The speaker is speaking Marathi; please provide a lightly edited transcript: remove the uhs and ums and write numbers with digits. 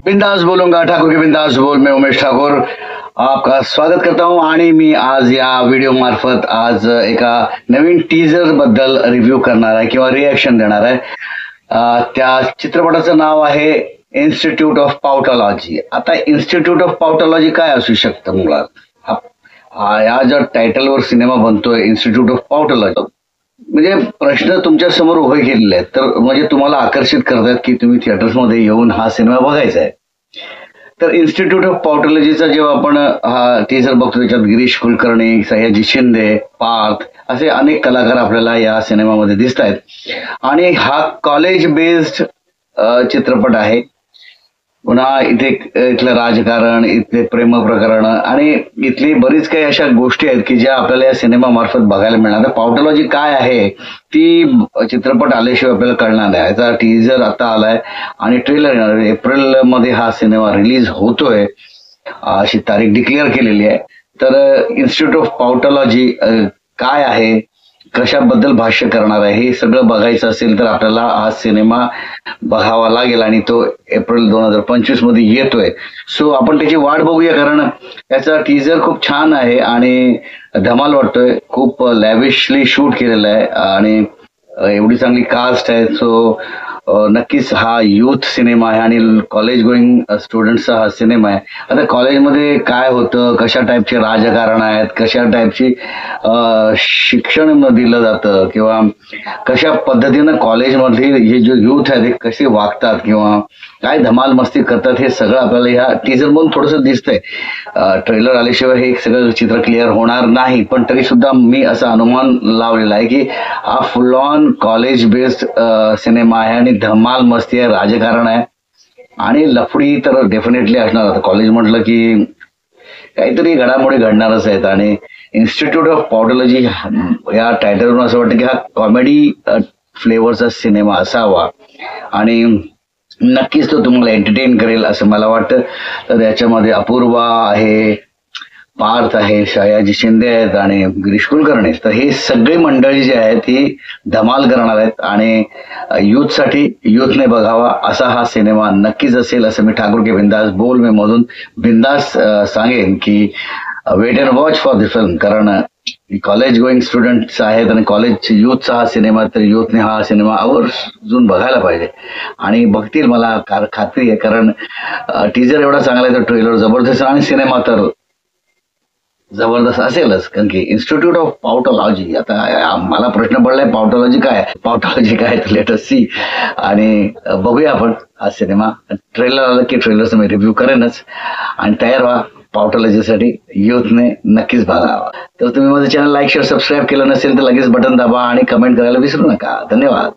बिंदास बोलूंगा ठाकुर के बिंदास बोल में उमेश ठाकुर आपका स्वागत करता हूं आणि मी आज या व्हिडिओ मार्फत आज एका नवीन टीजर बद्दल रिव्ह्यू करणार आहे किंवा रिएक्शन देणार आहे। त्या चित्रपटाचं नाव आहे इन्स्टिट्यूट ऑफ पाउटोलॉजी। आता इन्स्टिट्यूट ऑफ पाउटोलॉजी काय असू शकतं मुळात? या ज्या टायटलवर सिनेमा बनतोय इन्स्टिट्यूट ऑफ पाउटोलॉजी, म्हणजे प्रश्न तुमच्या समोर उभे केलेले आहेत, तर म्हणजे तुम्हाला आकर्षित करतात की तुम्ही थिएटर्समध्ये येऊन हा सिनेमा बघायचा आहे। तर इन्स्टिट्यूट ऑफ पाउटोलॉजीचा जेव्हा आपण हा टीजर बघतो त्याच्यात गिरीश कुलकर्णी, सयाजी शिंदे, पार्थ असे अनेक कलाकार आपल्याला या सिनेमामध्ये दिसत आहेत आणि हा कॉलेज बेस्ड चित्रपट आहे। पुन्हा इथलं राजकारण, इथले प्रेम प्रकरण आणि इथली बरीच काही अशा गोष्टी आहेत की ज्या आपल्याला या सिनेमा मार्फत बघायला मिळणार। तर पाउटोलॉजी काय आहे ती चित्रपट आल्याशिवाय आपल्याला कळणार नाही। याचा टीजर आता आलाय आणि ट्रेलर येणार एप्रिल मध्ये हा सिनेमा रिलीज होतोय अशी तारीख डिक्लेअर केलेली आहे। तर इन्स्टिट्यूट ऑफ पाउटोलॉजी काय आहे, कशाबद्दल भाष्य करणार आहे, हे सगळं बघायचं असेल तर आपल्याला हा सिनेमा बघावा लागेल आणि तो एप्रिल 2025 मध्ये येतोय। सो आपण त्याची वाट बघूया, कारण त्याचा टीजर खूप छान आहे आणि धमाल वाटतोय। खूप लॅविशली शूट केलेलं आहे आणि एवढी चांगली कास्ट आहे। सो नक्कीच हा युथ सिनेमा आहे आणि कॉलेज गोईंग स्टुडंट्सचा हा सिनेमा आहे। आता कॉलेजमध्ये काय होतं, कशा टाईपचे राजकारण आहेत, कशा टाईपची शिक्षण दिलं जातं किंवा कशा पद्धतीनं कॉलेजमधली हे जे युथ आहे ते कसे वागतात किंवा काय धमाल मस्ती करतात, हे सगळं आपल्याला ह्या टीजर मधून थोडंसं दिसतंय। ट्रेलर आल्याशिवाय हे सगळं चित्र क्लिअर होणार नाही, पण तरी सुद्धा मी असा अनुमान लावलेला आहे की हा फुल ऑन कॉलेज बेस्ड सिनेमा आहे आणि धमाल मस्ती आहे, राजकारण आहे आणि लफडी तर डेफिनेटली असणार। आता कॉलेज म्हटलं की काहीतरी घडामोडी घडणारच आहेत आणि इन्स्टिट्यूट ऑफ पाउटोलॉजी या टायटलवरून असं वाटतं की हा कॉमेडी फ्लेवरचा सिनेमा असावा आणि नक्कीच तो तुम्हाला एंटरटेन करेल असं मला वाटतं। तर याच्यामध्ये अपूर्वा आहे, पार्थ आहे, सयाजी शिंदे आहेत आणि गिरीश कुलकर्णी। तर हे सगळी मंडळी जी आहे ती धमाल करणार आहेत आणि युथसाठी युथने बघावा असा हा सिनेमा नक्कीच असेल असं मी ठाकुर के बिंदास बोल में मधून बिंदास सांगेन की wait and watch for the film. कारण कॉलेज गोईंग स्टुडंट्स आहेत आणि कॉलेज युथचा हा सिनेमा, तर युथने हा सिनेमा आवर्जून बघायला पाहिजे आणि बघतील मला खात्री आहे। कारण टीजर एवढा चांगला आहे तर ट्रेलर जबरदस्त आणि सिनेमा तर जबरदस्त असेलच। कारण की इन्स्टिट्यूट ऑफ पाउटोलॉजी, आता मला प्रश्न पडलाय पाउटोलॉजी काय तर लेट अस सी आणि बघूया आपण हा सिनेमा। ट्रेलर आलं की ट्रेलरचं मी रिव्ह्यू करेनच आणि तयार व्हा पाउटोलॉजीसाठी युथने नक्कीच बघावा। तर तुम्ही माझं चॅनल लाईक शेअर सबस्क्राईब केलं नसेल तर लगेच बटन दाबा आणि कमेंट करायला विसरू नका। धन्यवाद।